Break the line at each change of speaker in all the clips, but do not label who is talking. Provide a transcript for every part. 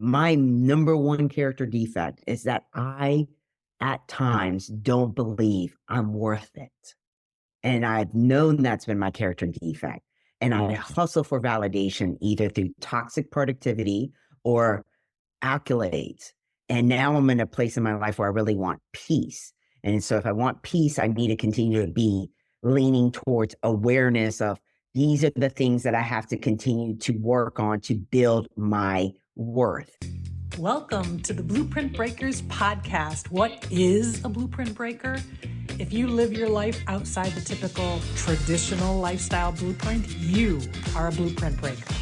My number one character defect is that I, at times, don't believe I'm worth it. And I've known that's been my character defect. And I hustle for validation either through toxic productivity or accolades. And now I'm in a place in my life where I really want peace. And so if I want peace, I need to continue to be leaning towards awareness of these are the things that I have to continue to work on to build my worth.
Welcome to the Blueprint Breakers podcast. What is a blueprint breaker? If you live your life outside the typical traditional lifestyle blueprint, you are a blueprint breaker.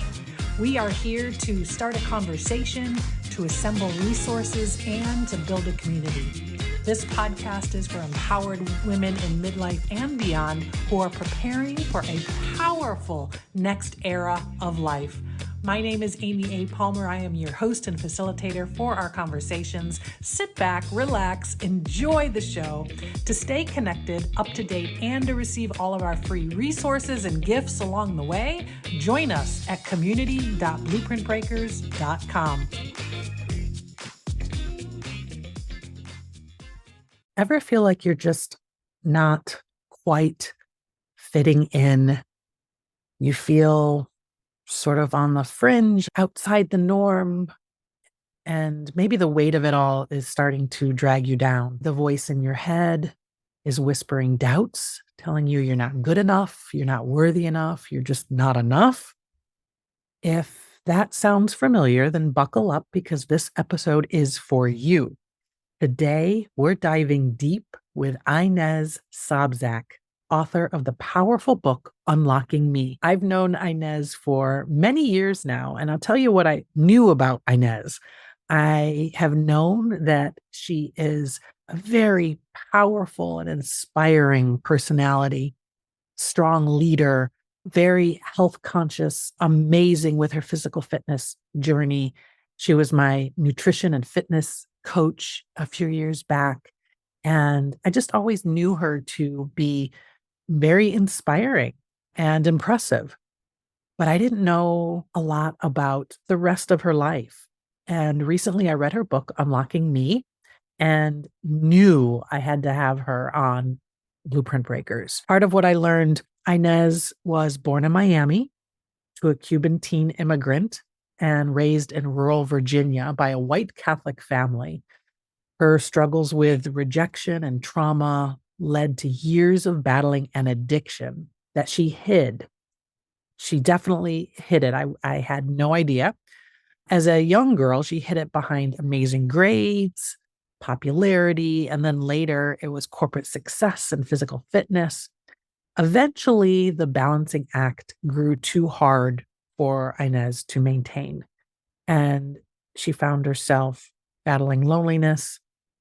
We are here to start a conversation, to assemble resources, and to build a community. This podcast is for empowered women in midlife and beyond who are preparing for a powerful next era of life. My name is Amy A. Palmer. I am your host and facilitator for our conversations. Sit back, relax, enjoy the show. To stay connected, up to date, and to receive all of our free resources and gifts along the way, join us at community.blueprintbreakers.com. Ever feel like you're just not quite fitting in? You feel sort of on the fringe, outside the norm, and maybe the weight of it all is starting to drag you down. The voice in your head is whispering doubts, telling you you're not good enough, you're not worthy enough, you're just not enough. If that sounds familiar, then buckle up because this episode is for you. Today, we're diving deep with Inez Sobczak, author of the powerful book, Unlocking Me. I've known Inez for many years now, and I'll tell you what I knew about Inez. I have known that she is a very powerful and inspiring personality, strong leader, very health conscious, amazing with her physical fitness journey. She was my nutrition and fitness coach a few years back, and I just always knew her to be very inspiring and impressive. But I didn't know a lot about the rest of her life. And recently I read her book, Unlocking Me, and knew I had to have her on Blueprint Breakers. Part of what I learned, Inez was born in Miami to a Cuban teen immigrant and raised in rural Virginia by a white Catholic family. Her struggles with rejection and trauma led to years of battling an addiction that she hid. She definitely hid it. I had no idea. As a young girl, she hid it behind amazing grades, popularity, and then later it was corporate success and physical fitness. Eventually, the balancing act grew too hard for Inez to maintain, and she found herself battling loneliness,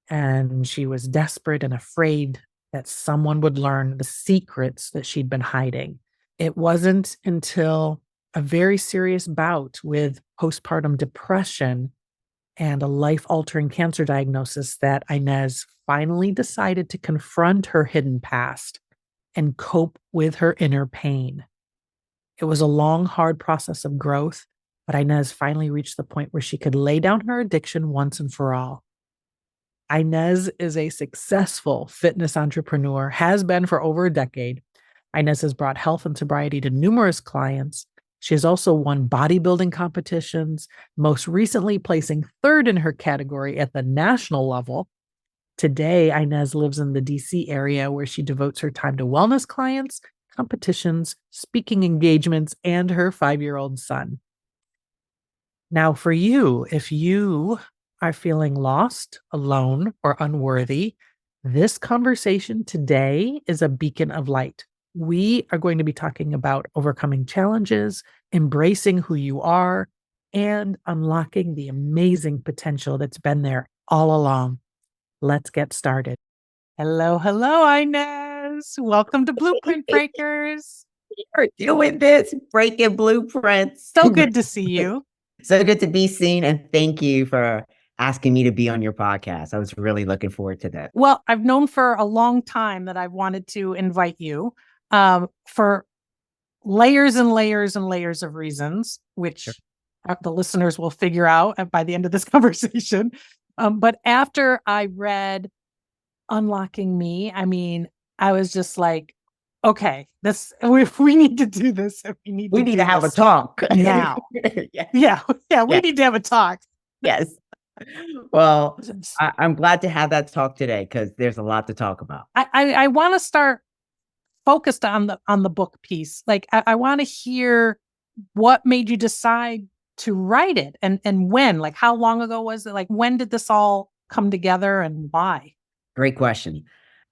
and she was desperate and afraid that someone would learn the secrets that she'd been hiding. It wasn't until a very serious bout with postpartum depression and a life-altering cancer diagnosis that Inez finally decided to confront her hidden past and cope with her inner pain. It was a long, hard process of growth, but Inez finally reached the point where she could lay down her addiction once and for all. Inez is a successful fitness entrepreneur, has been for over a decade. Inez has brought health and sobriety to numerous clients. She has also won bodybuilding competitions, most recently placing third in her category at the national level. Today, Inez lives in the DC area where she devotes her time to wellness clients, competitions, speaking engagements, and her 5-year-old son. Now, for you, if you are feeling lost, alone, or unworthy, this conversation today is a beacon of light. We are going to be talking about overcoming challenges, embracing who you are, and unlocking the amazing potential that's been there all along. Let's get started. Hello, Inez. Welcome to Blueprint Breakers.
You're doing this, breaking blueprints.
So good to see you.
So good to be seen. And thank you for asking me to be on your podcast. I was really looking forward to that.
Well, I've known for a long time that I've wanted to invite you for layers and layers and layers of reasons, which the listeners will figure out by the end of this conversation. But after I read Unlocking Me, I mean, I was just like, okay, we need to do this.
We need to have a talk
now.
Yeah.
Yeah, we need to have a talk.
Yes. Well, I'm glad to have that talk today because there's a lot to talk about.
I want to start focused on the book piece. Like I want to hear what made you decide to write it and when, like how long ago was it? Like when did this all come together and why?
Great question.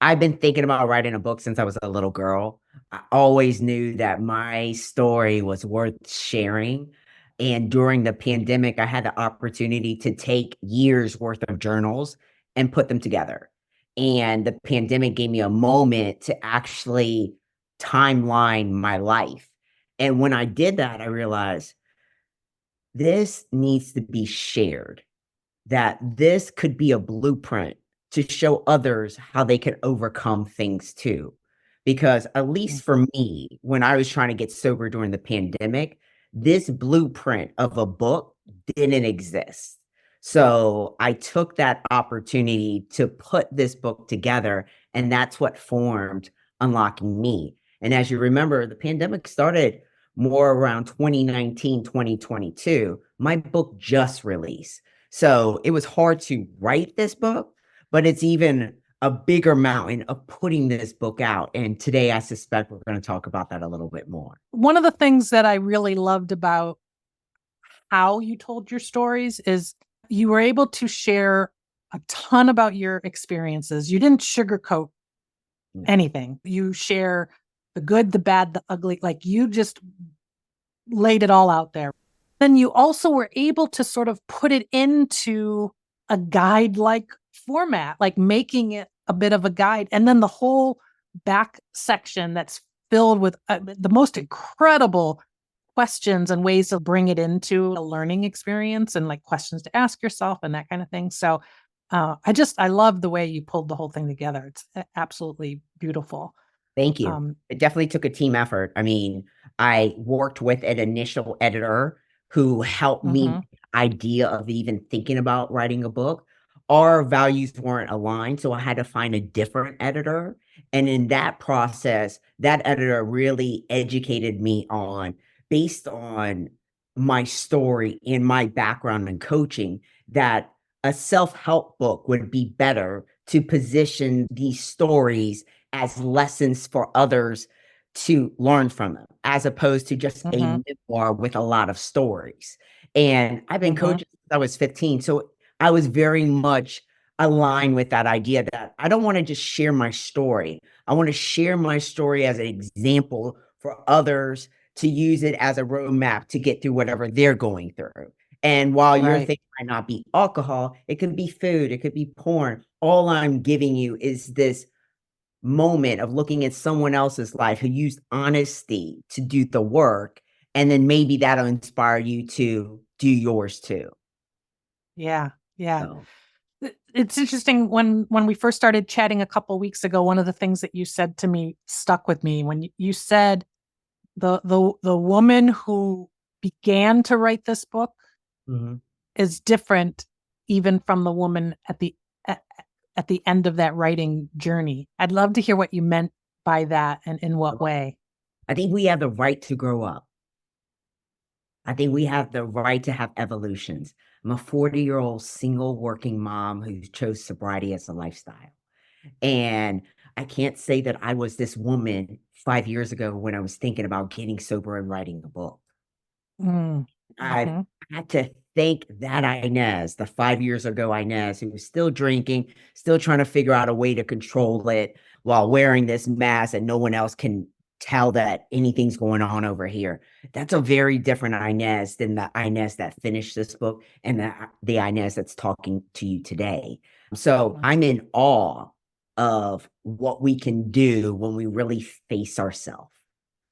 I've been thinking about writing a book since I was a little girl. I always knew that my story was worth sharing. And during the pandemic, I had the opportunity to take years worth of journals and put them together. And the pandemic gave me a moment to actually timeline my life. And when I did that, I realized this needs to be shared, that this could be a blueprint to show others how they can overcome things too. Because at least for me, when I was trying to get sober during the pandemic, this blueprint of a book didn't exist. So I took that opportunity to put this book together, and that's what formed Unlocking Me. And as you remember, the pandemic started more around 2019, 2022. My book just released. So it was hard to write this book, but it's even a bigger mountain of putting this book out. And today, I suspect we're going to talk about that a little bit more.
One of the things that I really loved about how you told your stories is you were able to share a ton about your experiences. You didn't sugarcoat anything. You share the good, the bad, the ugly. Like you just laid it all out there. Then you also were able to sort of put it into a guide-like format, like making it a bit of a guide. And then the whole back section that's filled with the most incredible questions and ways to bring it into a learning experience and like questions to ask yourself and that kind of thing. So I love the way you pulled the whole thing together. It's absolutely beautiful.
Thank you. It definitely took a team effort. I mean, I worked with an initial editor who helped me with the idea of even thinking about writing a book. Our values weren't aligned, so I had to find a different editor. And in that process, that editor really educated me on, based on my story and my background in coaching, that a self-help book would be better to position these stories as lessons for others to learn from them, as opposed to just a memoir with a lot of stories. And I've been coaching since I was 15. So I was very much aligned with that idea that I don't want to just share my story. I want to share my story as an example for others to use it as a roadmap to get through whatever they're going through. And while your thing might not be alcohol, it could be food, it could be porn. All I'm giving you is this moment of looking at someone else's life who used honesty to do the work, and then maybe that'll inspire you to do yours too.
Yeah.
So,
It's interesting when we first started chatting a couple weeks ago, one of the things that you said to me stuck with me when you said the woman who began to write this book is different even from the woman at the end of that writing journey. I'd love to hear what you meant by that and in what way.
I think we have the right to grow up. I think we have the right to have evolutions. I'm a 40-year-old single working mom who chose sobriety as a lifestyle. And I can't say that I was this woman 5 years ago when I was thinking about getting sober and writing a book. I've had to thank that Inez, the 5 years ago Inez, who was still drinking, still trying to figure out a way to control it while wearing this mask and no one else can tell that anything's going on over here. That's a very different Inez than the Inez that finished this book and the Inez that's talking to you today. So I'm in awe of what we can do when we really face ourselves,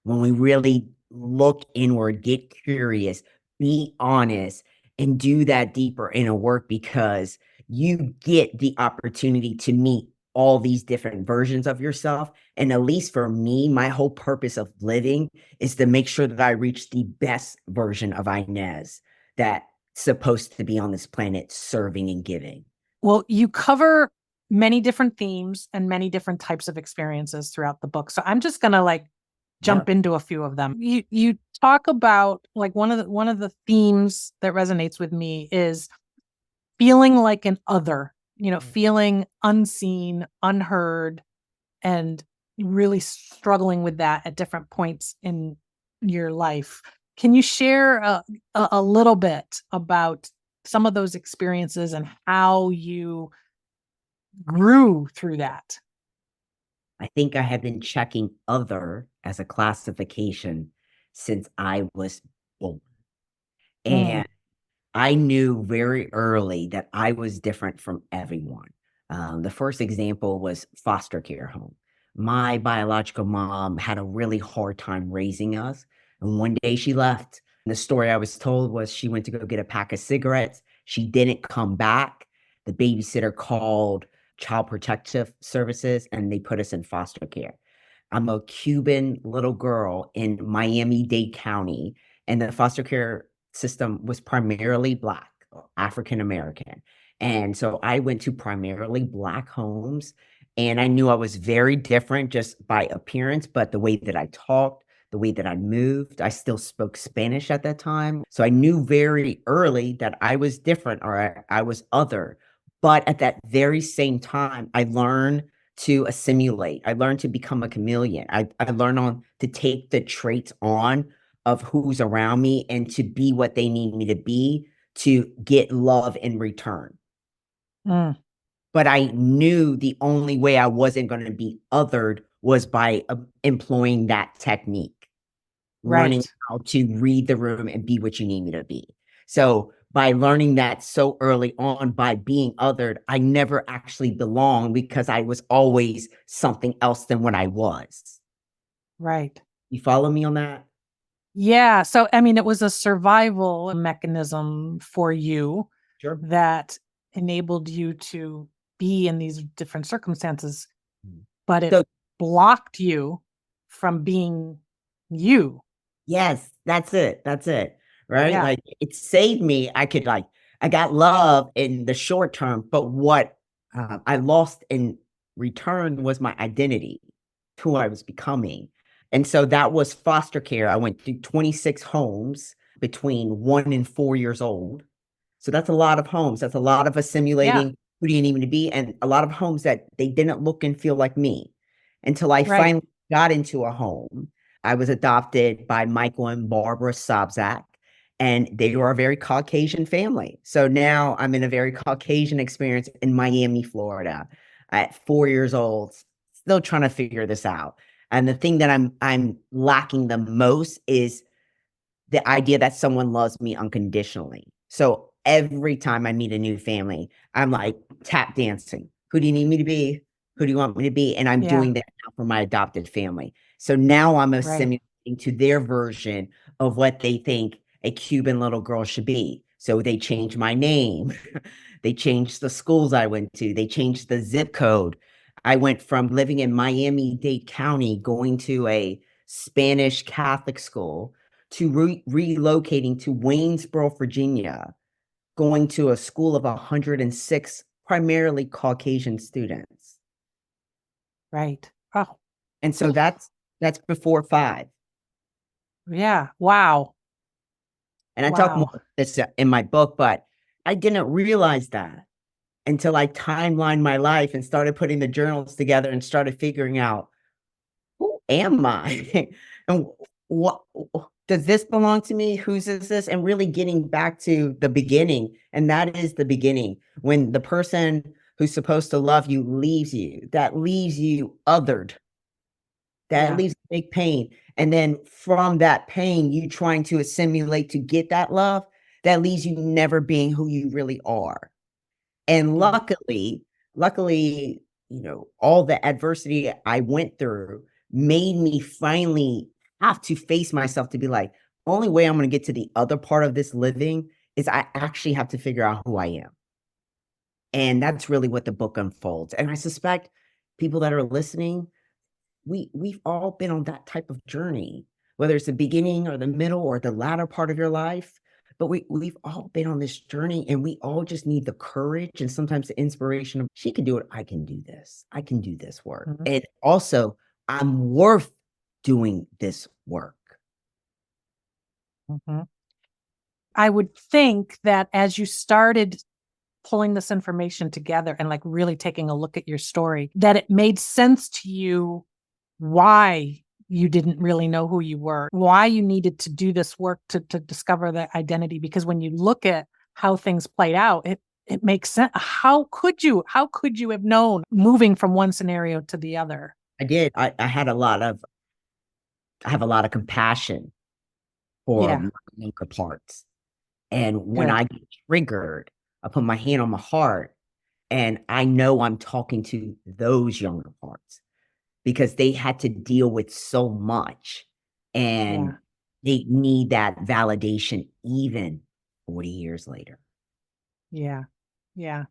when we really look inward, get curious, be honest, and do that deeper inner work, because you get the opportunity to meet all these different versions of yourself. And at least for me, my whole purpose of living is to make sure that I reach the best version of Inez that's supposed to be on this planet serving and giving.
Well, you cover many different themes and many different types of experiences throughout the book. So I'm just going to like jump into a few of them. You talk about like one of the themes that resonates with me is feeling like an other, feeling unseen, unheard, and really struggling with that at different points in your life. Can you share a little bit about some of those experiences and how you grew through that?
I think I have been checking other as a classification since I was born.
Mm,
And I knew very early that I was different from everyone. The first example was foster care home. My biological mom had a really hard time raising us. And one day she left. And the story I was told was she went to go get a pack of cigarettes. She didn't come back. The babysitter called Child Protective Services and they put us in foster care. I'm a Cuban little girl in Miami-Dade County, and the foster care system was primarily Black, African American. And so I went to primarily Black homes, and I knew I was very different just by appearance, but the way that I talked, the way that I moved, I still spoke Spanish at that time. So I knew very early that I was different or I was other. But at that very same time, I learned to assimilate. I learned to become a chameleon. I learned on to take the traits on of who's around me and to be what they need me to be to get love in return.
mm,
But I knew the only way I wasn't going to be othered was by employing that technique, learning
right,
how to read the room and be what you need me to be. So by learning that so early on, by being othered, I never actually belonged because I was always something else than what I was.
right.
You follow me on that?
Yeah. So, I mean, it was a survival mechanism for you
Sure.
that enabled you to be in these different circumstances, but it
So
blocked you from being you.
yes, that's it. That's it. Right?
Yeah.
Like it saved me. I got love in the short term, but what I lost in return was my identity, who I was becoming. And so that was foster care. I went through 26 homes between 1 and 4 years old. So that's a lot of homes. That's a lot of
Yeah.
assimilating who do you need me to be, and a lot of homes that they didn't look and feel like me until I
Right.
finally got into a home. I was adopted by Michael and Barbara Sobczak, and they were a very Caucasian family. So now I'm in a very Caucasian experience in Miami, Florida, at 4 years old, still trying to figure this out. And the thing that I'm lacking the most is the idea that someone loves me unconditionally. So every time I meet a new family, I'm like tap dancing. Who do you need me to be? Who do you want me to be? And I'm
Yeah.
doing that now for my adopted family. So now I'm
Right.
assimilating to their version of what they think a Cuban little girl should be. So they changed my name. They changed the schools I went to. They changed the zip code. I went from living in Miami-Dade County, going to a Spanish Catholic school, to relocating to Waynesboro, Virginia, going to a school of 106 primarily Caucasian students.
Right. Oh,
And so that's before 5.
yeah. Wow.
And I talk more
Wow.
about this in my book, but I didn't realize that until I timelined my life and started putting the journals together and started figuring out, who am I? And what does this belong to me? Whose is this? And really getting back to the beginning. And that is the beginning. When the person who's supposed to love you leaves you, that leaves you othered, that
Yeah.
leaves big pain. And then from that pain, you trying to assimilate to get that love, that leaves you never being who you really are. And
Yeah.
luckily, all the adversity I went through made me finally have to face myself to be like, only way I'm going to get to the other part of this living is I actually have to figure out who I am. And that's really what the book unfolds. And I suspect people that are listening, we've all been on that type of journey, whether it's the beginning or the middle or the latter part of your life. but we've all been on this journey, and we all just need the courage and sometimes the inspiration of, she can do it. I can do this. I can do this work.
Mhm.
And also, I'm worth doing this work.
Mhm. I would think that as you started pulling this information together and like really taking a look at your story, that it made sense to you why you didn't really know who you were, why you needed to do this work to discover that identity. Because when you look at how things played out, it makes sense. How could you have known moving from one scenario to the other?
I did. I have a lot of compassion for
Yeah,
my younger parts. And when
good.
I get triggered, I put my hand on my heart, and I know I'm talking to those younger parts because they had to deal with so much, and
Yeah,
they need that validation even 40 years later.
yeah, yeah.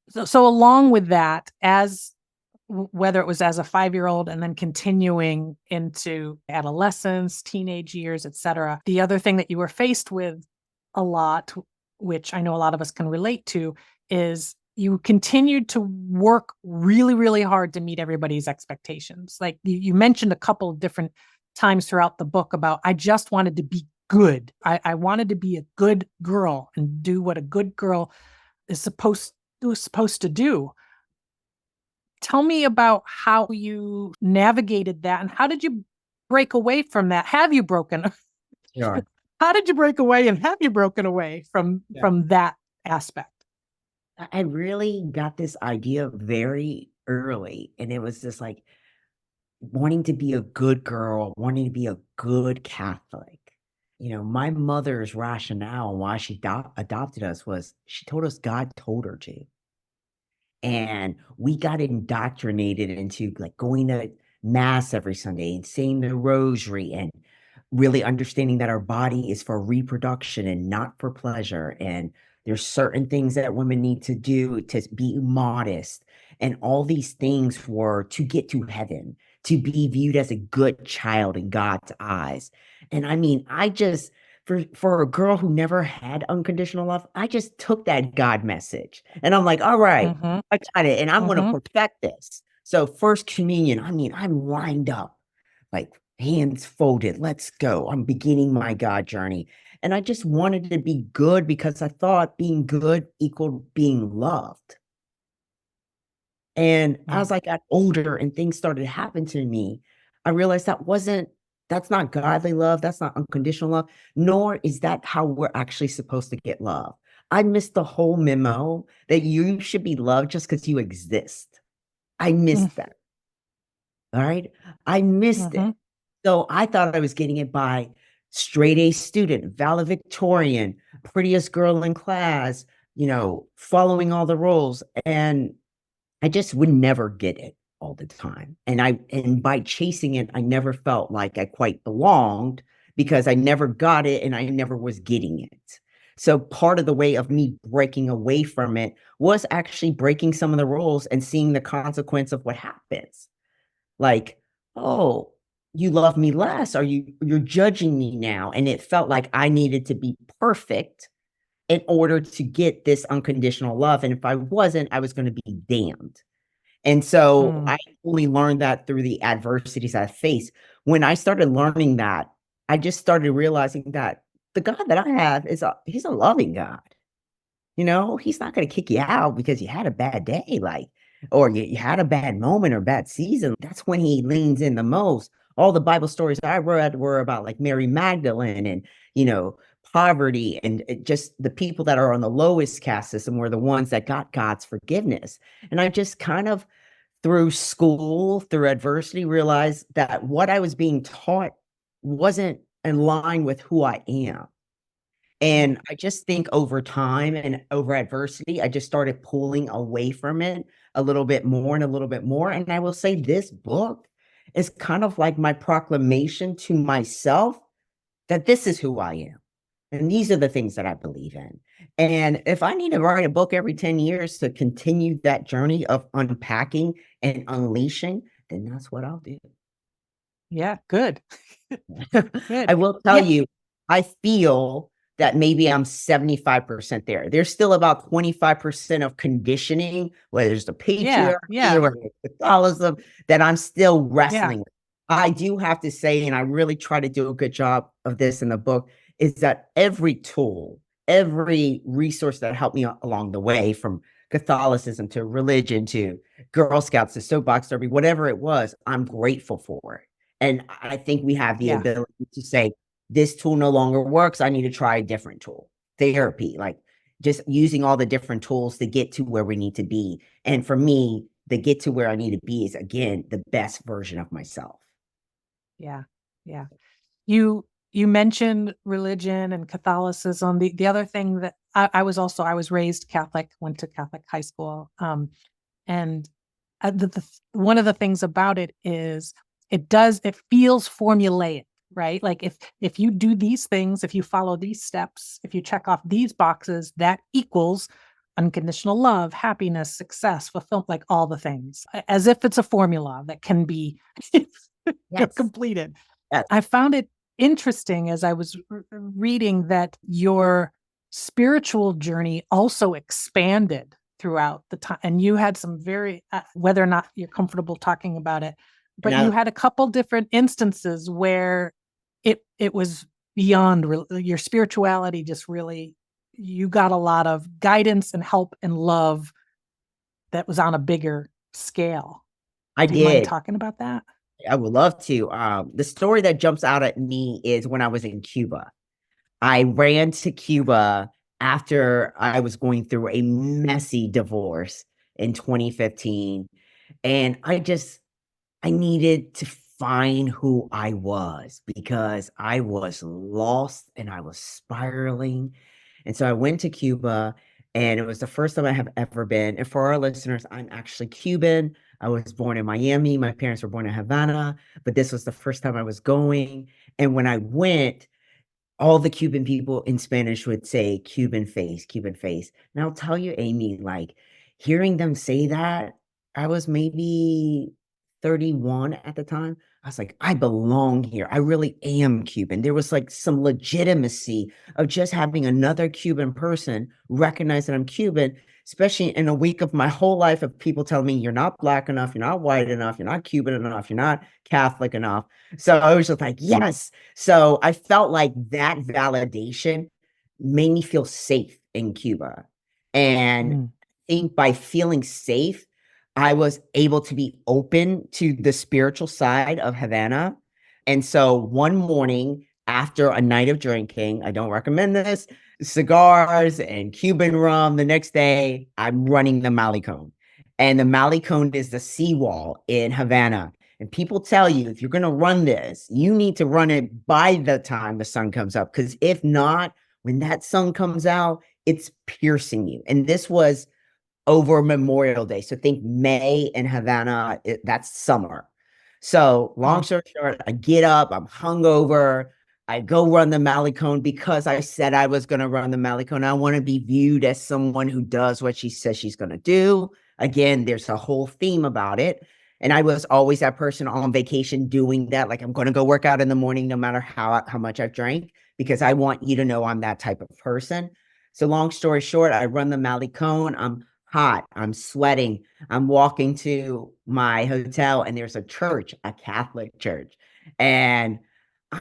So along with that, as whether it was as a 5-year-old and then continuing into adolescence, teenage years, etc. The other thing that you were faced with a lot, which I know a lot of us can relate to, is you continued to work really, really hard to meet everybody's expectations. Like you mentioned a couple of different times throughout the book about, I just wanted to be good. I wanted to be a good girl and do what a good girl is supposed to do. Tell me about how you navigated that and how did you break away from that? Have you broken?
Sure.
How did you break away and have you broken away from
Yeah.
from that aspect?
I really got this idea very early, and it was just like wanting to be a good girl, wanting to be a good Catholic. My mother's rationale why she adopted us was she told us God told her to. And we got indoctrinated into like going to mass every Sunday and saying the rosary and really understanding that our body is for reproduction and not for pleasure. And there's certain things that women need to do to be modest. And all these things were to get to heaven, to be viewed as a good child in God's eyes. And I mean, I just for a girl who never had unconditional love, I just took that God message and I'm like, all right,
Mhm,
I got it, and I'm gonna
mhm.
perfect this. So first communion, I mean, I'm lined up, like hands folded. Let's go. I'm beginning my God journey. And I just wanted to be good because I thought being good equaled being loved. And
Yeah.
as I got older and things started to happen to me, I realized that's not godly love, that's not unconditional love, nor is that how we're actually supposed to get love. I missed the whole memo that you should be loved just because you exist. I
Mm,
missed that. All right. I missed it.
mhm.
So I thought I was getting it by straight A student, valedictorian, prettiest girl in class, following all the rules. And I just would never get it all the time. And by chasing it, I never felt like I quite belonged because I never got it and I never was getting it. So part of the way of me breaking away from it was actually breaking some of the rules and seeing the consequence of what happens. Like, oh, you love me less, or you're judging me now. And it felt like I needed to be perfect in order to get this unconditional love. And if I wasn't, I was going to be damned. And so
Mm,
I only learned that through the adversities I faced. When I started learning that, I just started realizing that the God that I have he's a loving God. He's not going to kick you out because you had a bad day, or you had a bad moment or bad season. That's when he leans in the most. All the Bible stories I read were about like Mary Magdalene and, you know, poverty and just the people that are on the lowest caste system were the ones that got God's forgiveness. And I just kind of through school, through adversity, realized that what I was being taught wasn't in line with who I am.
mm.
And I just think over time and over adversity, I just started pulling away from it a little bit more and a little bit more. And I will say this book is kind of like my proclamation to myself that this is who I am. And these are the things that I believe in. And if I need to write a book every 10 years to continue that journey of unpacking and unleashing, then that's what I'll do.
Yeah, good. Good.
I will tell
Yeah.
you, I feel that maybe I'm 75% there. There's still about 25% of conditioning, whether it's the
Yeah.
patriarchy
Yeah.
or Catholicism, that I'm still
Yeah.
wrestling with. I do have to say, and I really try to do a good job of this in the book, is that every tool, every resource that helped me along the way, from Catholicism to religion to Girl Scouts to soapbox derby, whatever it was, I'm grateful for it. And I think we have the
Yeah.
ability to say, this tool no longer works. I need to try a different tool. Therapy, like just using all the different tools to get to where we need to be. And for me, the get to where I need to be is, again, the best version of myself.
Yeah. Yeah. You mentioned religion and Catholicism. The other thing that I was raised Catholic, went to Catholic high school. And one of the things about it is it feels formulaic, right? Like if you do these things, if you follow these steps, if you check off these boxes, that equals unconditional love, happiness, success, fulfillment, like all the things, as if it's a formula that can be
Yes.
completed.
Yes.
I found it interesting as I was reading that your spiritual journey also expanded throughout the time, and you had some very whether or not you're comfortable talking about it, but you had a couple different instances where it was beyond your spirituality. Just really, you got a lot of guidance and help and love that was on a bigger scale.
I
Do you mind
did.
talking about that?
I would love to. The story that jumps out at me is when I was in Cuba. I ran to Cuba after I was going through a messy divorce in 2015. And I needed to find who I was because I was lost and I was spiraling. And so I went to Cuba, and it was the first time I have ever been. And for our listeners, I'm actually Cuban. I was born in Miami. My parents were born in Havana, but this was the first time I was going. And when I went, all the Cuban people in Spanish would say Cuban face, Cuban face. And I'll tell you, Amy, like hearing them say that, I was maybe 31 at the time. I was like, I belong here. I really am Cuban. There was like some legitimacy of just having another Cuban person recognize that I'm Cuban, especially in a week of my whole life of people telling me you're not black enough, you're not white enough, you're not Cuban enough, you're not Catholic enough. So I was just like, yes. So I felt like that validation made me feel safe in Cuba. And I
Mm.
think by feeling safe, I was able to be open to the spiritual side of Havana. And so one morning after a night of drinking, I don't recommend this, cigars and Cuban rum, the next day I'm running the Malecón. And the Malecón is the seawall in Havana. And people tell you, if you're going to run this, you need to run it by the time the sun comes up. Because if not, when that sun comes out, it's piercing you. And this was over Memorial Day. So think May in Havana, that's summer. So long
Oh,
story short, I get up, I'm hungover. I go run the Malecón because I said I was going to run the Malecón. I want to be viewed as someone who does what she says she's going to do. Again, there's a whole theme about it. And I was always that person on vacation doing that. Like, I'm going to go work out in the morning, no matter how much I've drank, because I want you to know I'm that type of person. So long story short, I run the Malecón. I'm hot. I'm sweating. I'm walking to my hotel, and there's a church, a Catholic church. And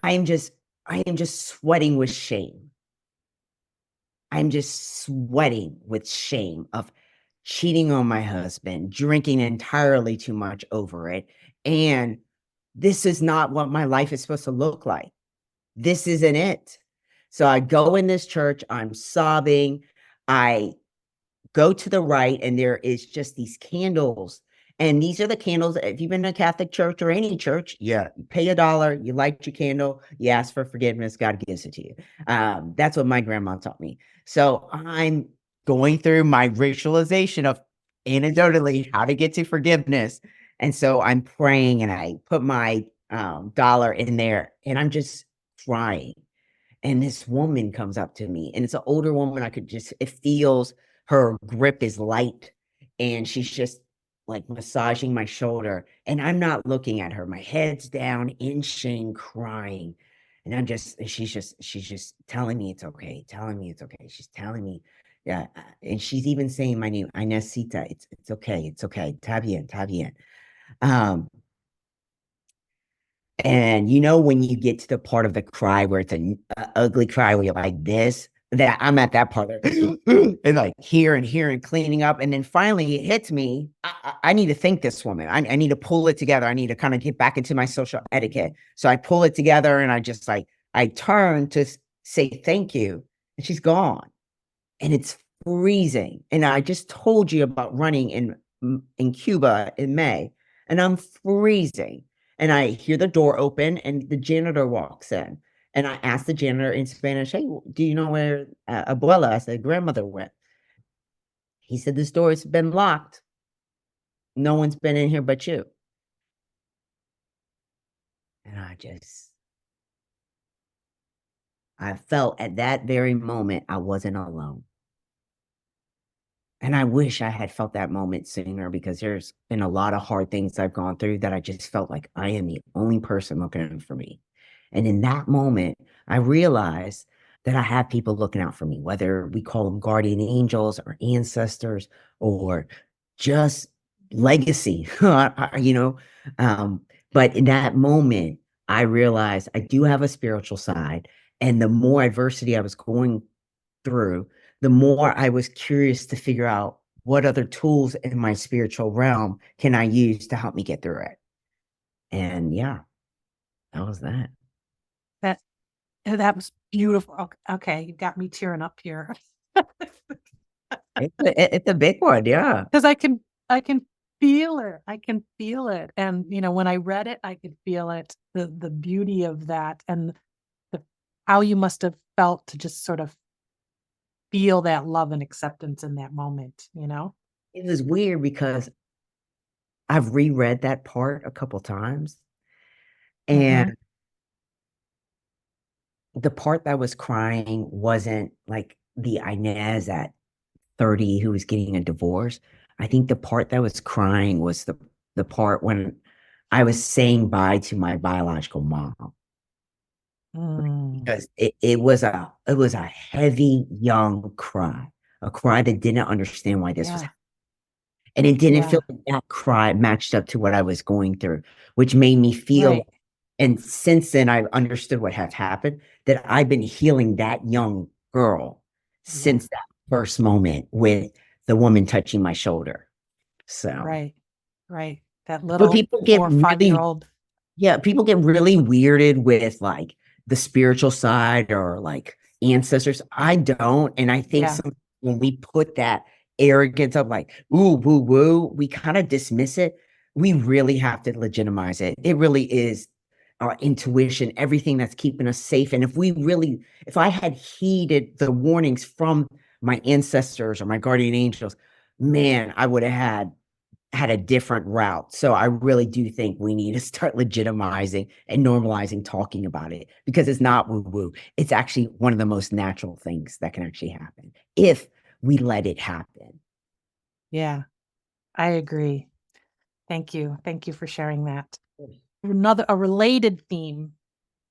I am just, I am just sweating with shame. I'm just sweating with shame of cheating on my husband, drinking entirely too much over it. And this is not what my life is supposed to look like. This isn't it. So I go in this church, I'm sobbing. I go to the right, and there is just these candles. And these are the candles. If you've been to a Catholic church or any church, yeah, you pay $1, you light your candle, you ask for forgiveness, God gives it to you. That's what my grandma taught me. So I'm going through my ritualization of anecdotally how to get to forgiveness. And so I'm praying, and I put my dollar in there, and I'm just crying. And this woman comes up to me, and it's an older woman. It feels her grip is light, and she's just like massaging my shoulder. And I'm not looking at her. My head's down in shame, crying. And she's just telling me it's okay, telling me it's okay. She's telling me, yeah, and she's even saying my name, Inesita. It's okay, it's okay. Está bien, está bien. And you know when you get to the part of the cry where it's a ugly cry where you're like this, that I'm at that part of and like here and here and cleaning up, and then finally it hits me. I need to thank this woman. I need to pull it together. I need to kind of get back into my social etiquette. So I pull it together and I just like I turn to say thank you, and she's gone, and it's freezing. And I just told you about running in Cuba in May, and I'm freezing. And I hear the door open, and the janitor walks in. And I asked the janitor in Spanish, "Hey, do you know where Abuela," I said, "grandmother went?" He said, "This door has been locked. No one's been in here but you." And I felt at that very moment I wasn't alone. And I wish I had felt that moment sooner, because there's been a lot of hard things I've gone through that I just felt like I am the only person looking for me. And in that moment, I realized that I have people looking out for me, whether we call them guardian angels or ancestors or just legacy, you know. Um, but in that moment, I realized I do have a spiritual side. And the more adversity I was going through, the more I was curious to figure out what other tools in my spiritual realm can I use to help me get through it. And yeah, that was that.
That that was beautiful. Okay, you got me tearing up here.
It's a big one, yeah.
Because I can feel it. I can feel it. And you know, when I read it, I could feel it, the beauty of that and the how you must have felt to just sort of feel that love and acceptance in that moment, you know?
It was weird because I've reread that part a couple times,
Mhm.
and the part that was crying wasn't like the Inez at 30 who was getting a divorce. I think the part that was crying was the part when I was saying bye to my biological mom,
Mm.
because it was a heavy young cry, a cry that didn't understand why this was
Yeah.
happening. And it didn't
Yeah.
feel like that cry matched up to what I was going through, which made me feel,
Right.
and since then I've understood what had happened, that I've been healing that young girl
Yeah.
since that first moment with the woman touching my shoulder. So,
Right. Right. That
but
little
people get
4 or 5 year
really,
old.
yeah, people get really weirded with like the spiritual side or like ancestors. I don't. And I think
Yeah.
some when we put that arrogance of like, ooh, woo, woo, we kind of dismiss it. We really have to legitimize it. It really is our intuition, everything that's keeping us safe. And if I had heeded the warnings from my ancestors or my guardian angels, man, I would have had a different route. So I really do think we need to start legitimizing and normalizing talking about it, because it's not woo woo. It's actually one of the most natural things that can actually happen if we let it happen.
Yeah. I agree. Thank you. Thank you for sharing that. Another a related theme,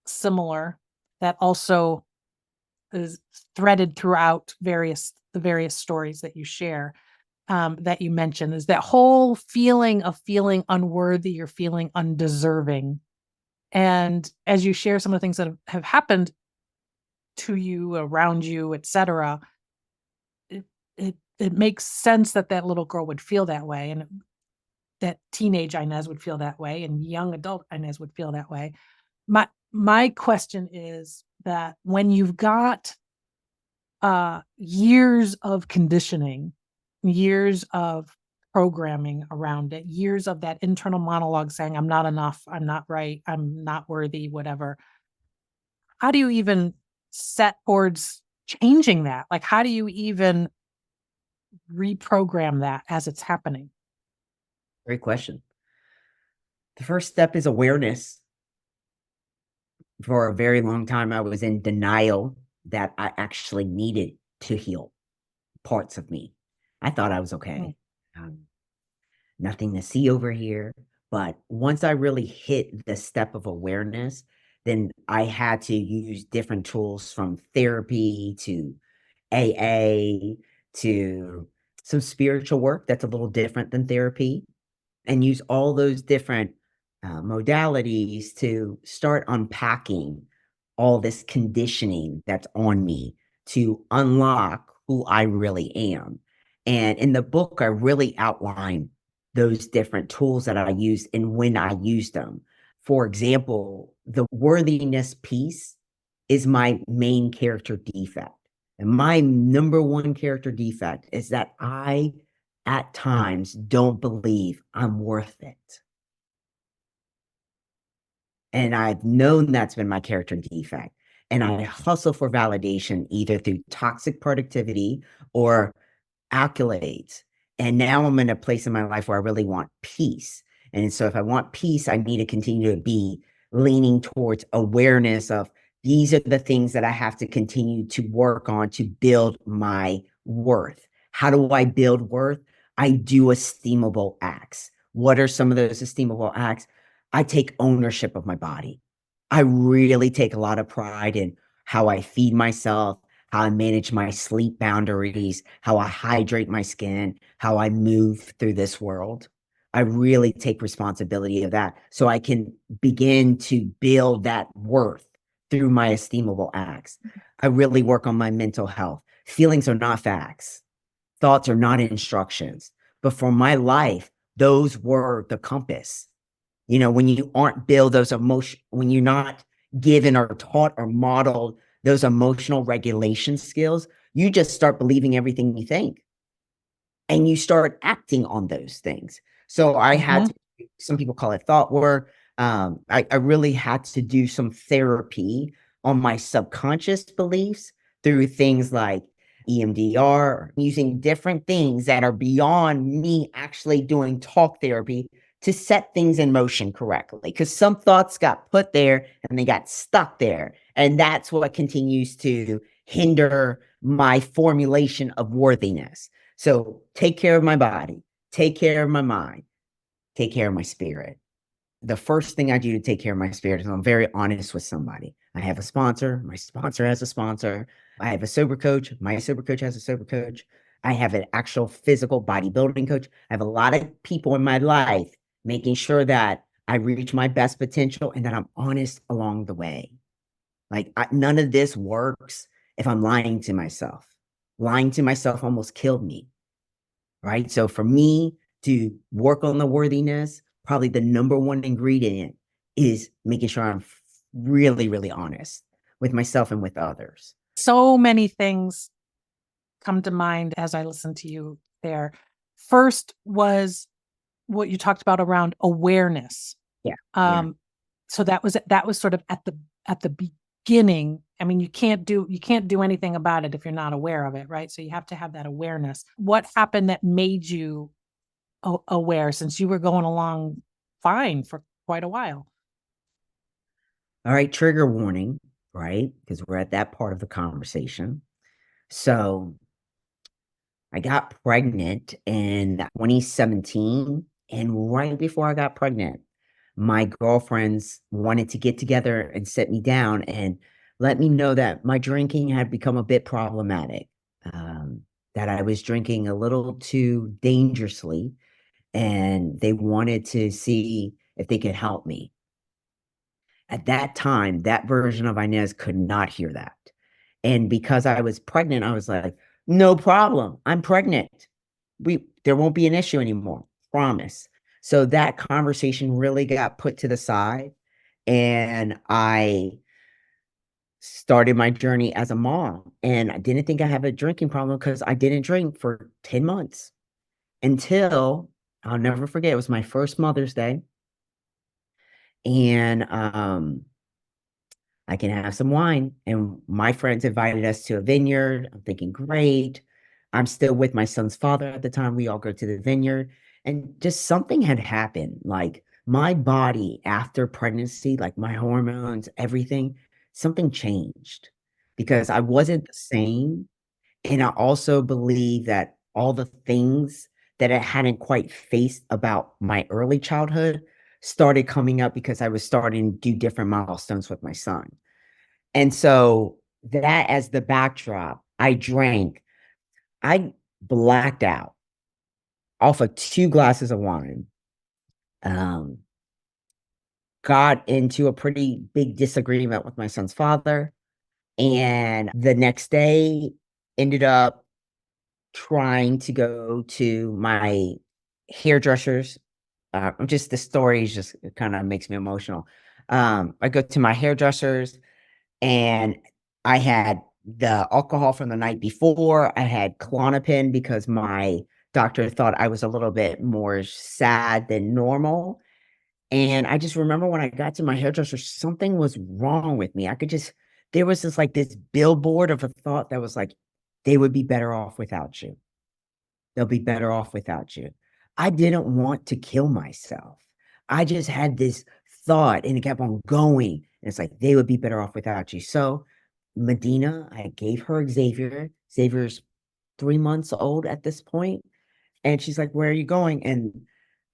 similar, that also is threaded throughout the various stories that you share, that you mentioned, is that whole feeling of feeling unworthy or feeling undeserving. And as you share some of the things that have happened to you, around you, etc., it it makes sense that that little girl would feel that way, and that teenage Inez would feel that way, and young adult Inez would feel that way. My question is that when you've got years of conditioning, years of programming around it, years of that internal monologue saying, I'm not enough, I'm not right, I'm not worthy, whatever. How do you even set towards changing that? Like, how do you even reprogram that as it's happening?
Great question. The first step is awareness. For a very long time, I was in denial that I actually needed to heal parts of me. I thought I was
Mm,
okay. Nothing to see over here. But once I really hit the step of awareness then I had to use different tools from therapy to AA to some spiritual work that's a little different than therapy, and use all those different modalities to start unpacking all this conditioning that's on me to unlock who I really am. And in the book, I really outline those different tools that I use and when I use them. For example, the worthiness piece is my main character defect. And my number one character defect is that I, at times, don't believe I'm worth it. And I've known that's been my character defect. And I hustle for validation either through toxic productivity or accolades. And now I'm in a place in my life where I really want peace. And so if I want peace, I need to continue to be leaning towards awareness of these are the things that I have to continue to work on to build my worth. How do I build worth? I do esteemable acts. What are some of those esteemable acts? I take ownership of my body. I really take a lot of pride in how I feed myself, how I manage my sleep boundaries, how I hydrate my skin, how I move through this world. I really take responsibility of that so I can begin to build that worth through my esteemable acts. I really work on my mental health. Feelings are not facts. Thoughts are not instructions. But for my life, those were the compass. You know, when you aren't build those emotion, when you're not given or taught or modeled those emotional regulation skills, you just start believing everything you think and you start acting on those things. So I had
Mhm.
to, some people call it thought work. I really had to do some therapy on my subconscious beliefs through things like EMDR, using different things that are beyond me actually doing talk therapy to set things in motion correctly. Because some thoughts got put there and they got stuck there. And that's what continues to hinder my formulation of worthiness. So take care of my body, take care of my mind, take care of my spirit. The first thing I do to take care of my spirit is I'm very honest with somebody. I have a sponsor, my sponsor has a sponsor. I have a sober coach, my sober coach has a sober coach. I have an actual physical bodybuilding coach. I have a lot of people in my life making sure that I reach my best potential and that I'm honest along the way. Like none of this works if I'm lying to myself. Lying to myself almost killed me, right? So for me to work on the worthiness, probably the number one ingredient is making sure I'm really, really honest with myself and with others.
So many things come to mind as I listen to you there. First was what you talked about around awareness.
Yeah. Yeah.
Um, so that was sort of at the beginning. I mean, you can't do anything about it if you're not aware of it, right? So you have to have that awareness. What happened that made you aware since you were going along fine for quite a while?
All right. Trigger warning, right? Because we're at that part of the conversation. So I got pregnant in 2017. And right before I got pregnant, my girlfriends wanted to get together and sit me down and let me know that my drinking had become a bit problematic, that I was drinking a little too dangerously, and they wanted to see if they could help me. At that time, that version of Inez could not hear that. And because I was pregnant, I was like, no problem. I'm pregnant. There won't be an issue anymore. Promise. So that conversation really got put to the side. And I started my journey as a mom. And I didn't think I have a drinking problem because I didn't drink for 10 months until I'll never forget. It was my first Mother's Day. And I can have some wine. And my friends invited us to a vineyard. I'm thinking, great. I'm still with my son's father at the time. We all go to the vineyard. And just something had happened. Like my body after pregnancy, like my hormones, everything, something changed because I wasn't the same. And I also believe that all the things that I hadn't quite faced about my early childhood started coming up because I was starting to do different milestones with my son. And so that as the backdrop, I drank. I blacked out off of 2 glasses of wine. Um, got into a pretty big disagreement with my son's father, and the next day ended up trying to go to my hairdressers. Just the stories just kind of makes me emotional. I go to my hairdressers, and I had the alcohol from the night before. I had Klonopin because my doctor thought I was a little bit more sad than normal. And I just remember when I got to my hairdresser, something was wrong with me. I could just, there was this like this billboard of a thought that was like, they would be better off without you. They'll be better off without you. I didn't want to kill myself. I just had this thought and it kept on going. And it's like, they would be better off without you. So Medina, I gave her Xavier. Xavier's 3 months old at this point. And she's like, where are you going? And,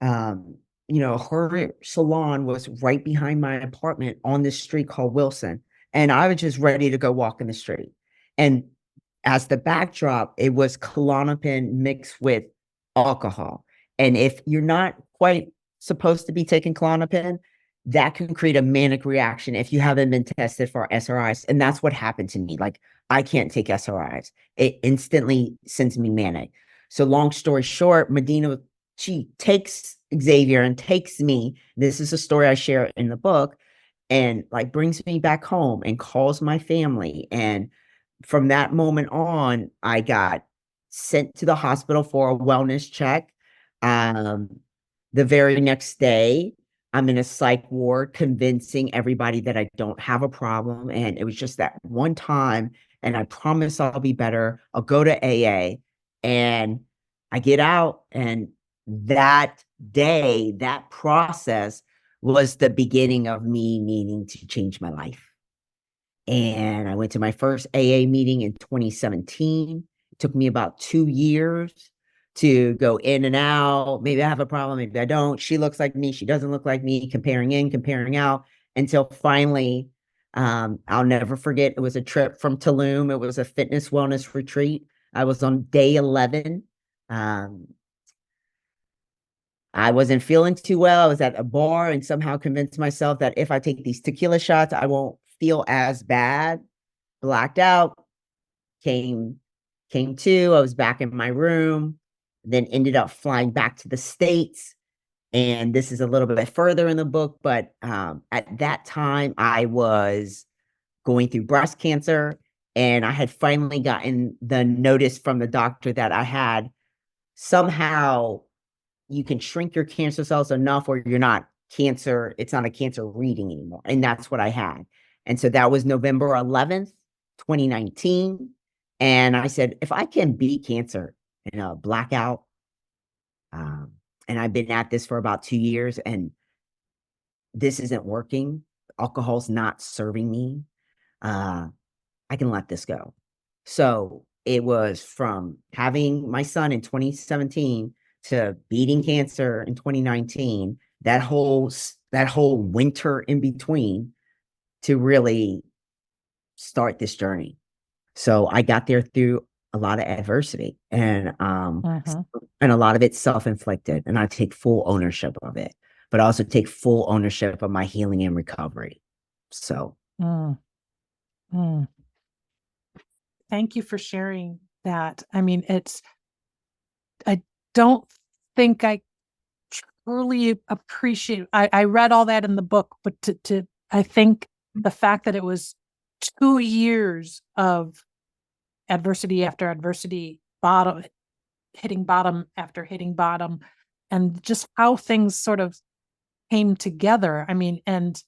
um, her salon was right behind my apartment on this street called Wilson. And I was just ready to go walk in the street. And as the backdrop, it was Klonopin mixed with alcohol. And if you're not quite supposed to be taking Klonopin, that can create a manic reaction if you haven't been tested for SRIs. And that's what happened to me. Like, I can't take SRIs. It instantly sends me manic. So long story short, Medina, she takes Xavier and takes me. This is a story I share in the book, and like brings me back home and calls my family. And from that moment on, I got sent to the hospital for a wellness check. Um, the very next day, I'm in a psych ward convincing everybody that I don't have a problem. And it was just that one time. And I promise I'll be better. I'll go to AA. And I get out. And that day, that process was the beginning of me needing to change my life. And I went to my first AA meeting in 2017. It took me about 2 years to go in and out. Maybe I have a problem, maybe I don't. She looks like me, she doesn't look like me, comparing in, comparing out, until finally, I'll never forget, it was a trip from Tulum. It was a fitness wellness retreat. I was on day 11. I wasn't feeling too well. I was at a bar and somehow convinced myself that if I take these tequila shots, I won't feel as bad. Blacked out, came to, I was back in my room, then ended up flying back to the States. And this is a little bit further in the book, but at that time I was going through breast cancer, and I had finally gotten the notice from the doctor that I had somehow, you can shrink your cancer cells enough or you're not cancer, it's not a cancer reading anymore. And that's what I had. And so that was November 11th, 2019. And I said, if I can beat cancer in a blackout, and I've been at this for about 2 years, and this isn't working, alcohol's not serving me, I can let this go. So it was from having my son in 2017 to beating cancer in 2019, that whole winter in between, to really start this journey. So I got there through a lot of adversity, and a lot of it's self-inflicted, and I take full ownership of it, but I also take full ownership of my healing and recovery. So
Thank you for sharing that. I mean, I don't think I truly appreciate, I read all that in the book, but I think the fact that it was 2 years of adversity after adversity, hitting bottom after hitting bottom, and just how things sort of came together. I mean, and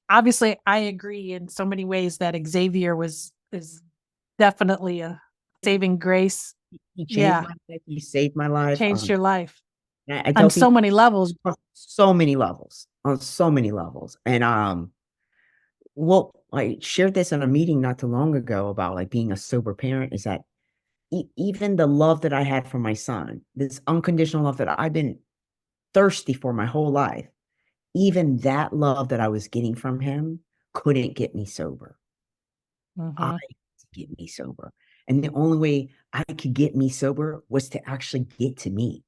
obviously I agree in so many ways that Xavier is definitely a saving grace.
he changed my life. He saved my life.
Changed your life
I
on
tell
so
people,
many levels.
on so many levels, on so many levels. And well, I shared this in a meeting not too long ago about like being a sober parent, is that even the love that I had for my son, this unconditional love that I've been thirsty for my whole life. Even that love that I was getting from him couldn't get me sober. I
Mhm.
get me sober. And the only way I could get me sober was to actually get to me.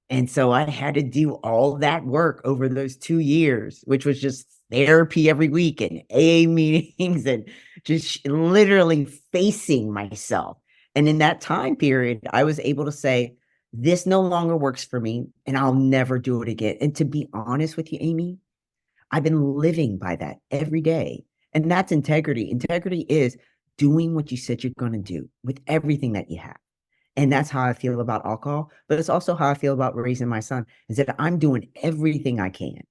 And so I had to do all that work over those 2 years, which was just therapy every week and AA meetings and just literally facing myself. And in that time period, I was able to say, this no longer works for me and I'll never do it again. And to be honest with you, Amy, I've been living by that every day. And that's integrity. Integrity is doing what you said you're going to do with everything that you have. And that's how I feel about alcohol, but it's also how I feel about raising my son, is that I'm doing everything I can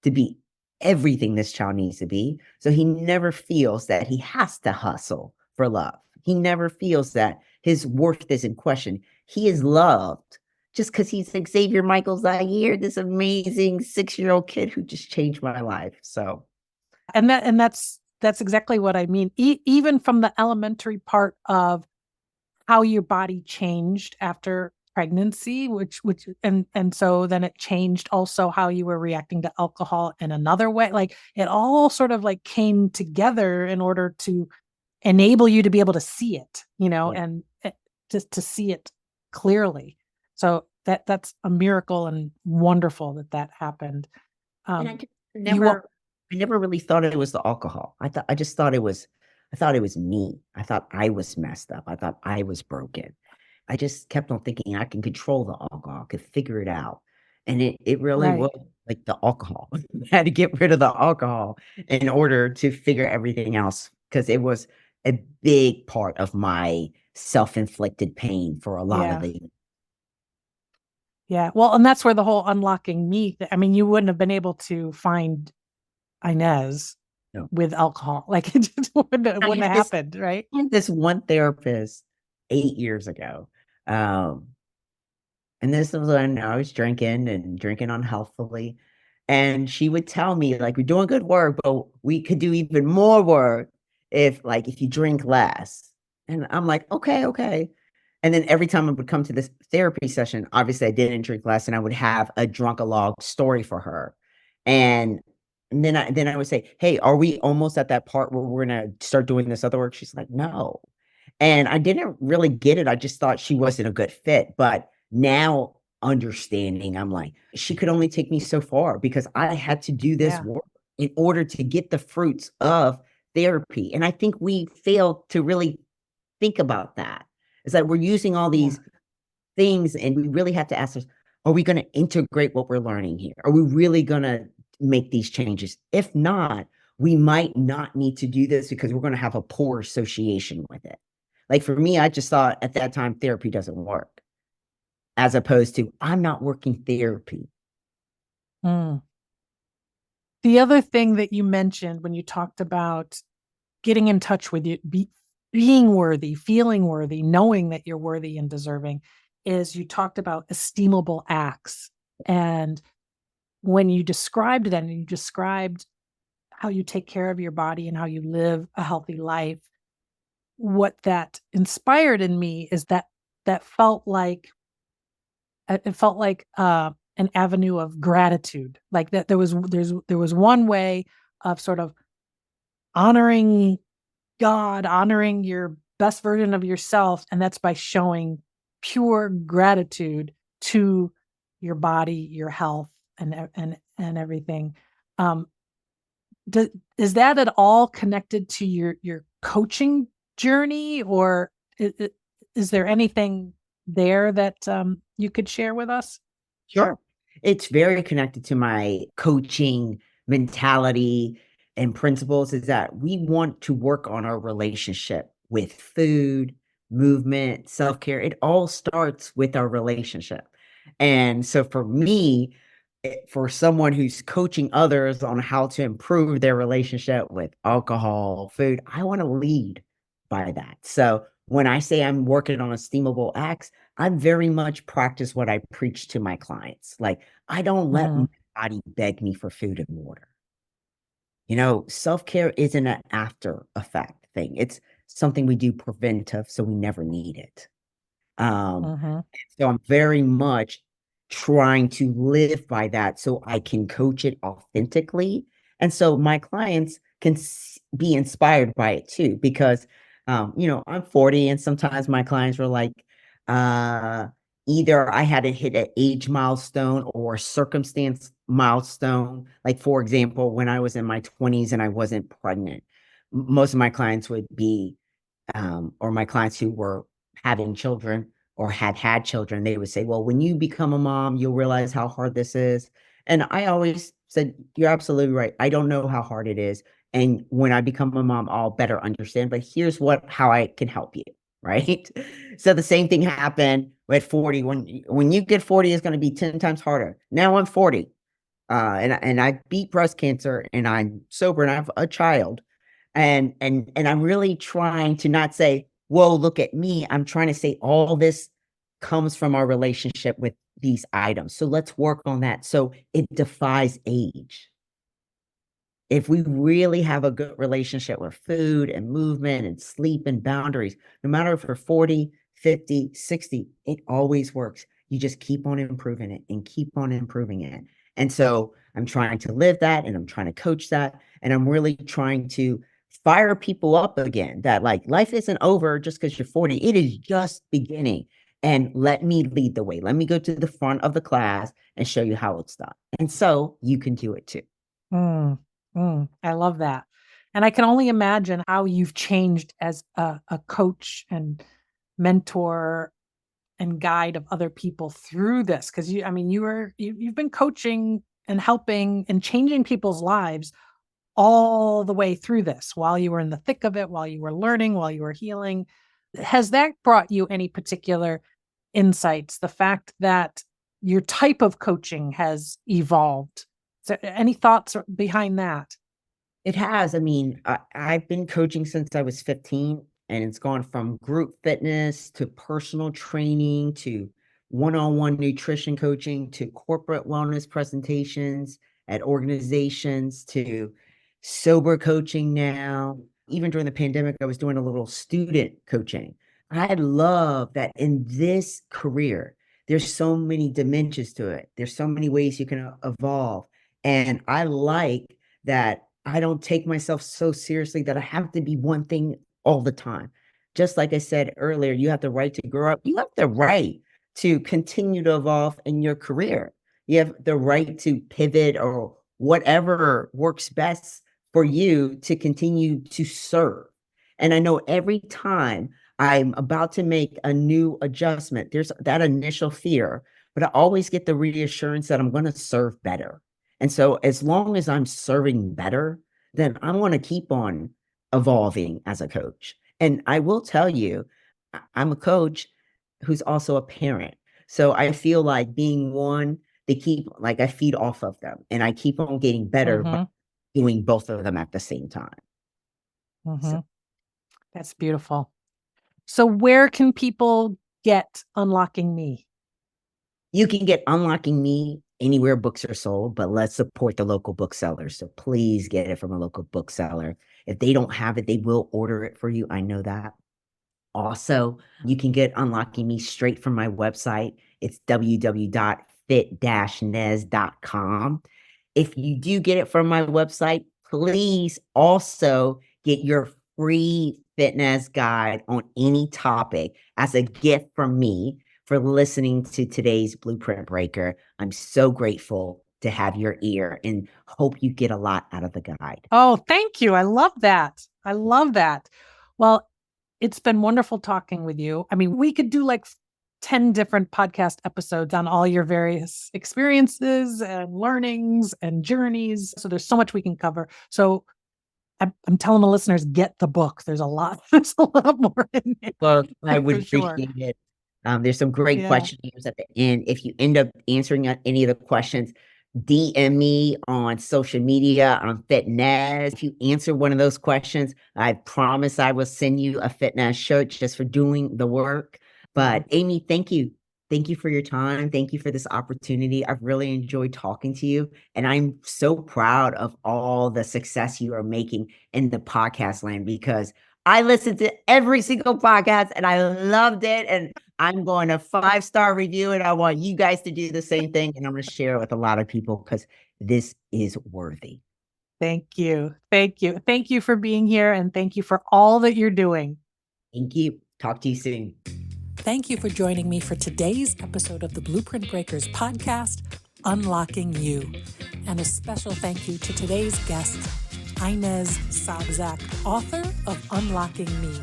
to be everything this child needs to be. So he never feels that he has to hustle for love. He never feels that his worth is in question. He is loved just because he's Xavier Michael Zaire, this amazing 6-year-old kid who just changed my life. So
And that's exactly what I mean. Even from the elementary part of how your body changed after pregnancy, and so then it changed also how you were reacting to alcohol in another way. Like it all sort of like came together in order to enable you to be able to see it,
yeah.
and just to see it clearly. So that's a miracle and wonderful that that happened.
And I
Um,
just
you all,
never really thought it was the alcohol. I just thought it was I thought it was me. I thought I was messed up. I thought I was broken. I just kept on thinking I can control the alcohol, I could figure it out. And it really
right.
was like the alcohol. I had to get rid of the alcohol in order to figure everything else because it was a big part of my self-inflicted pain for a lot of
Yeah.
the
Yeah. Well, and that's where the whole unlocking me. I mean, you wouldn't have been able to find Inez
you know.
with alcohol. Like it just
I
wouldn't have
had this
happened, right?
one therapist 8 years ago. Um, and this was when I was drinking and drinking unhealthily. And she would tell me, like, "We're doing good work, but we could do even more work if you drink less." And I'm like, "Okay, okay." And then every time I would come to this therapy session, obviously I didn't drink less, and I would have a drunk-a-log story for her. And then I would say, "Hey, are we almost at that part where we're gonna start doing this other work?" She's like, "No." And I didn't really get it. I just thought she wasn't a good fit. But now understanding, I'm like, she could only take me so far because I had to do this
Yeah.
work in order to get the fruits of therapy. And I think we fail to really think about that. It's like we're using all
Yeah.
these things and we really have to ask us, are we going to integrate what we're learning here? Are we really going to make these changes? If not, we might not need to do this because we're going to have a poor association with it. Like for me, I just thought at that time therapy doesn't work, as opposed to I'm not working therapy.
Mm. The other thing that you mentioned when you talked about getting in touch with you, being worthy, feeling worthy, knowing that you're worthy and deserving, is you talked about esteemable acts. And when you described that and you described how you take care of your body and how you live a healthy life, what that inspired in me is that that felt like it felt like an avenue of gratitude. Like that there was one way of sort of honoring God, honoring your best version of yourself, and that's by showing pure gratitude to your body, your health, and everything. Um, is that at all connected to your coaching journey, or is there anything there that you could share with us?
Sure. It's very connected to my coaching mentality and principles is that we want to work on our relationship with food, movement, self-care. It all starts with our relationship. And so for me, for someone who's coaching others on how to improve their relationship with alcohol, food, I want to lead by that. So when I say I'm working on esteemable acts, I very much practice what I preach to my clients. Like, I don't let my
Mhm.
body beg me for food and water. Self-care isn't an after effect thing. It's something we do preventive so we never need it. Um,
Mhm.
so I'm very much trying to live by that so I can coach it authentically. And so my clients can be inspired by it too, because, I'm 40 and sometimes my clients were like, uh, either I had to hit an age milestone or circumstance milestone. Like, for example, when I was in my 20s and I wasn't pregnant, most of my clients would be or my clients who were having children or had children, they would say, well, when you become a mom, you'll realize how hard this is. And I always said, you're absolutely right. I don't know how hard it is. And when I become a mom, I'll better understand. But here's how I can help you. Right. So the same thing happened at 40. When you get 40, it's going to be 10 times harder. Now I'm 40. And I beat breast cancer and I'm sober and I have a child. And I'm really trying to not say, whoa, look at me. I'm trying to say all this comes from our relationship with these items. So let's work on that. So it defies age. If we really have a good relationship with food and movement and sleep and boundaries, no matter if we're 40, 50, 60, it always works. You just keep on improving it and keep on improving it. And so I'm trying to live that and I'm trying to coach that. And I'm really trying to fire people up again that like life isn't over just because you're 40. It is just beginning. And let me lead the way. Let me go to the front of the class and show you how it's done. And so you can do it too.
I love that. And I can only imagine how you've changed as a coach and mentor and guide of other people through this. Cause you've been coaching and helping and changing people's lives all the way through this while you were in the thick of it, while you were learning, while you were healing. Has that brought you any particular insights? The fact that your type of coaching has evolved. So any thoughts behind that?
It has. I mean, I've been coaching since I was 15, and it's gone from group fitness to personal training to one-on-one nutrition coaching to corporate wellness presentations at organizations to sober coaching now. Even during the pandemic, I was doing a little student coaching. I love that in this career, there's so many dimensions to it. There's so many ways you can evolve. And I like that I don't take myself so seriously that I have to be one thing all the time. Just like I said earlier, you have the right to grow up. You have the right to continue to evolve in your career. You have the right to pivot or whatever works best for you to continue to serve. And I know every time I'm about to make a new adjustment, there's that initial fear, but I always get the reassurance that I'm going to serve better. And so as long as I'm serving better, then I want to keep on evolving as a coach. And I will tell you, I'm a coach who's also a parent. So I feel like being one, they keep like I feed off of them and I keep on getting better by
Mhm,
doing both of them at the same time. So
mhm. That's beautiful. So where can people get Unlocking Me?
you can get Unlocking Me anywhere books are sold, but let's support the local booksellers. So please get it from a local bookseller. If they don't have it, they will order it for you. I know that. Also, you can get Unlocking Me straight from my website. It's www.fit-nez.com. If you do get it from my website, please also get your free fitness guide on any topic as a gift from me for listening to today's Blueprint Breaker. I'm so grateful to have your ear and hope you get a lot out of the guide.
Oh, thank you. I love that. I love that. Well, it's been wonderful talking with you. I mean, we could do like 10 different podcast episodes on all your various experiences and learnings and journeys. So there's so much we can cover. So I'm telling the listeners, get the book. There's a lot, there's a lot more in
Well, I
there
would
for sure.
appreciate it. There's some great
Yeah.
questionnaires at the end. If you end up answering any of the questions, DM me on social media on Fit-Nez. If you answer one of those questions, I promise I will send you a Fit-Nez shirt just for doing the work. But Amy, thank you. Thank you for your time. Thank you for this opportunity. I've really enjoyed talking to you. And I'm so proud of all the success you are making in the podcast land because I listened to every single podcast and I loved it. And I'm going to 5-star review and I want you guys to do the same thing. And I'm going to share it with a lot of people because this is worthy.
Thank you. Thank you. Thank you for being here. And thank you for all that you're doing.
Thank you. Talk to you soon.
Thank you for joining me for today's episode of the Blueprint Breakers podcast, Unlocking You. And a special thank you to today's guest, Inez Sobczak, author of Unlocking Me.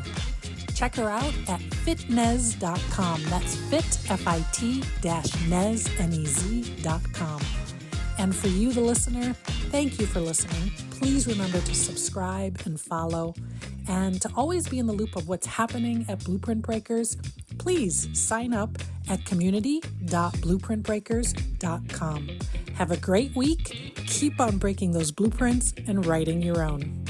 Check her out at Fit-Nez.com. That's fit, Fit-Nez, Nez.com. And for you, the listener, thank you for listening. Please remember to subscribe and follow. And to always be in the loop of what's happening at Blueprint Breakers, please sign up at community.blueprintbreakers.com. Have a great week. Keep on breaking those blueprints and writing your own.